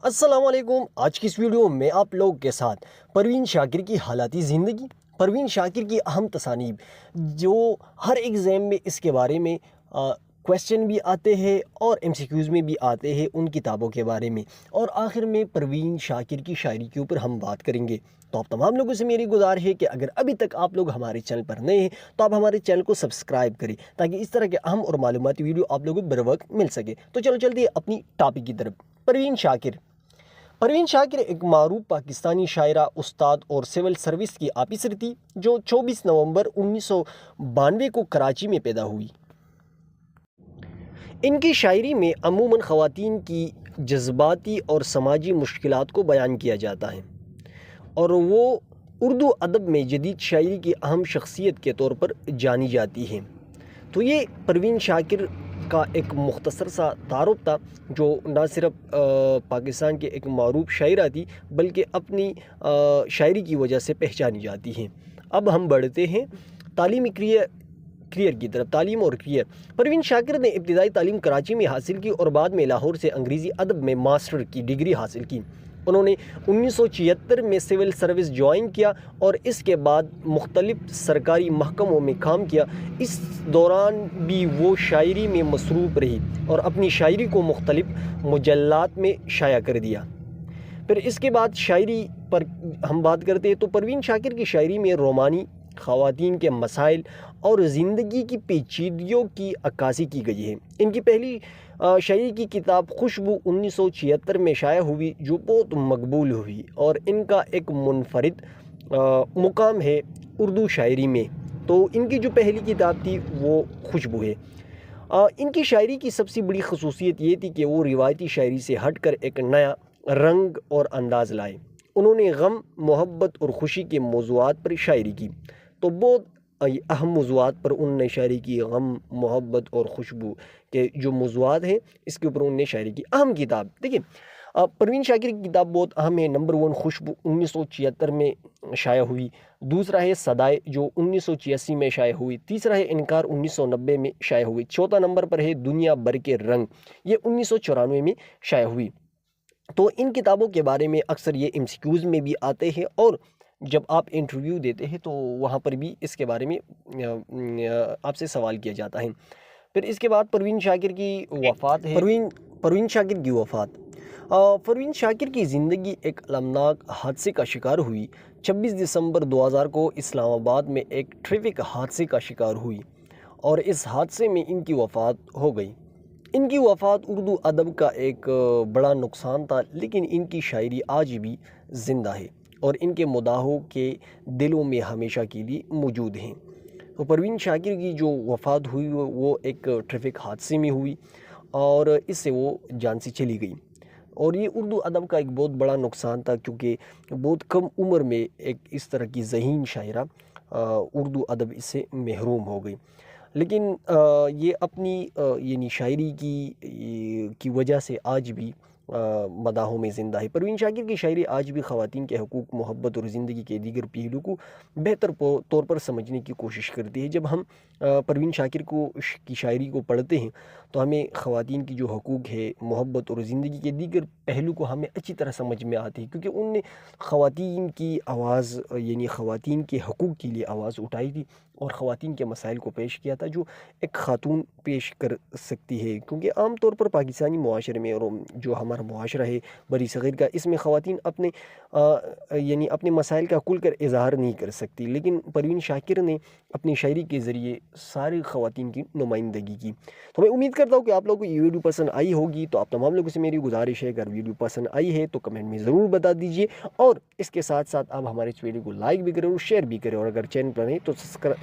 अस्सलाम वालेकुम। आज की इस वीडियो में आप लोगों के साथ परवीन शाकिर की हालाती ज़िंदगी, परवीन शाकिर की अहम तसानीब जो हर एग्ज़ाम में इसके बारे में क्वेश्चन भी आते हैं और एमसीक्यूज़ में भी आते हैं उन किताबों के बारे में, और आखिर में परवीन शाकिर की शायरी के ऊपर हम बात करेंगे। तो आप तमाम लोगों से मेरी गुजारिश है कि अगर अभी तक आप लोग हमारे चैनल पर नए हैं तो आप हमारे चैनल को सब्सक्राइब करें ताकि इस तरह के अहम और मालूमाती वीडियो आप लोगों को बर वक्त मिल सके। तो चलो चलते हैं अपनी टॉपिक की तरफ। परवीन शाकिर एक मारूफ पाकिस्तानी शायरा, उस्ताद और सिविल सर्विस की ऑफिसर थी जो 24 नवंबर 1992 को कराची में पैदा हुई। इनकी शायरी में अमूमन ख़वातीन की जज्बाती और समाजी मुश्किलात को बयान किया जाता है और वो उर्दू अदब में जदीद शायरी की अहम शख्सियत के तौर पर जानी जाती हैं। तो ये परवीन शाकिर का एक मुख्तसर सा तारुफ था जो ना सिर्फ पाकिस्तान के एक मारूफ शायरा थी बल्कि अपनी शायरी की वजह से पहचानी जाती हैं। अब हम बढ़ते हैं तालीमी करियर की तरफ। तालीम और करियर। परवीन शाकिर ने इब्तिदाई तालीम कराची में हासिल की और बाद में लाहौर से अंग्रेज़ी अदब में मास्टर की डिग्री हासिल की। उन्होंने 1976 में सिविल सर्विस ज्वाइन किया और इसके बाद मुख्तलिफ सरकारी महकमों में काम किया। इस दौरान भी वो शायरी में मसरूफ़ रही और अपनी शायरी को मुख्तलिफ मुजल्लात में शाया कर दिया। फिर इसके बाद शायरी पर हम बात करते हैं तो परवीन शाकिर की शायरी में रोमानी, ख़वातीन के मसाइल और ज़िंदगी की पेचीदगियों की अक्कासी की गई है। इनकी पहली शायरी की किताब खुशबू 1976 में शाया हुई जो बहुत मकबूल हुई और इनका एक मुनफरिद मुकाम है उर्दू शायरी में। तो इनकी जो पहली किताब थी वो खुशबू है। इनकी शायरी की सबसे बड़ी खसूसियत ये थी कि वो रिवायती शायरी से हटकर एक नया रंग और अंदाज़ लाए। उन्होंने गम, मोहब्बत और ख़ुशी के मौज़ूआत पर शायरी की। तो बहुत अहम मौज़ूआत पर उन्होंने शायरी की। गम, मोहब्बत और खुशबू के जो मौज़ूआत हैं इसके ऊपर उन्होंने शायरी की। अहम किताब देखिए, परवीन शाकिर की किताब बहुत अहम है। नंबर 1 खुशबू 1976 में शाया हुई। दूसरा है सदाए जो 1986 में शाया हुई। तीसरा है इनकार 1990 में शाया हुई। चौथा नंबर पर है दुनिया भर के रंग, ये 1994 में शाया हुई। तो इन किताबों के बारे में अक्सर ये एमसीक्यूज़ में भी आते हैं और जब आप इंटरव्यू देते हैं तो वहाँ पर भी इसके बारे में आपसे सवाल किया जाता है। फिर इसके बाद परवीन शाकिर की वफ़ात है। परवीन शाकिर की वफ़ात। परवीन शाकिर की ज़िंदगी एक अलमनाक हादसे का शिकार हुई। 26 दिसंबर 2000 को इस्लामाबाद में एक ट्रैफिक हादसे का शिकार हुई और इस हादसे में इनकी वफ़ात हो गई। इनकी वफ़ात उर्दू अदब का एक बड़ा नुकसान था, लेकिन इनकी शायरी आज भी ज़िंदा है और इनके मुदाहों के दिलों में हमेशा के लिए मौजूद हैं। तो परवीन शाकिर की जो वफ़ात हुई वो एक ट्रैफिक हादसे में हुई और इससे वो जान से चली गई और ये उर्दू अदब का एक बहुत बड़ा नुकसान था क्योंकि बहुत कम उम्र में एक इस तरह की ज़हीन शायरा उर्दू अदब इससे महरूम हो गई। लेकिन ये अपनी यानी शायरी की वजह से आज भी मदाहों में ज़िंदा है। परवीन शाकिर की शायरी आज भी ख़वातीन के हकूक़, मोहब्बत और ज़िंदगी के दीगर पहलू को बेहतर तौर पर समझने की कोशिश करती है। जब हम परवीन शाकिर की शायरी को पढ़ते हैं तो हमें ख़वातीन की जो हकूक़ है, मोहब्बत और ज़िंदगी के दीगर पहलू को हमें अच्छी तरह समझ में आती है क्योंकि उनने ख़वातीन की आवाज़ यानी ख़वातीन के हकूक़ के लिए आवाज़ उठाई थी और ख़वातीन के मसाइल को पेश किया था जो एक ख़ातून पेश कर सकती है। क्योंकि आम तौर पर पाकिस्तानी मुआशरे में और जो हमारा मुआशरा है बरी सग़ीर का, इसमें ख़वातीन अपने यानी अपने मसाइल का खुलकर इज़हार नहीं कर सकती, लेकिन परवीन शाकिर ने अपनी शायरी के ज़रिए सारी ख़वातीन की नुमाइंदगी की। तो मैं उम्मीद करता हूँ कि आप लोगों को ये वीडियो पसंद आई होगी। तो आप तमाम लोगों से मेरी गुजारिश है, अगर वीडियो पसंद आई है तो कमेंट में ज़रूर बता दीजिए और इसके साथ साथ आप हमारे इस वीडियो को लाइक भी करें और शेयर भी करें और अगर चैनल पर नहीं तो सब्सक्राइब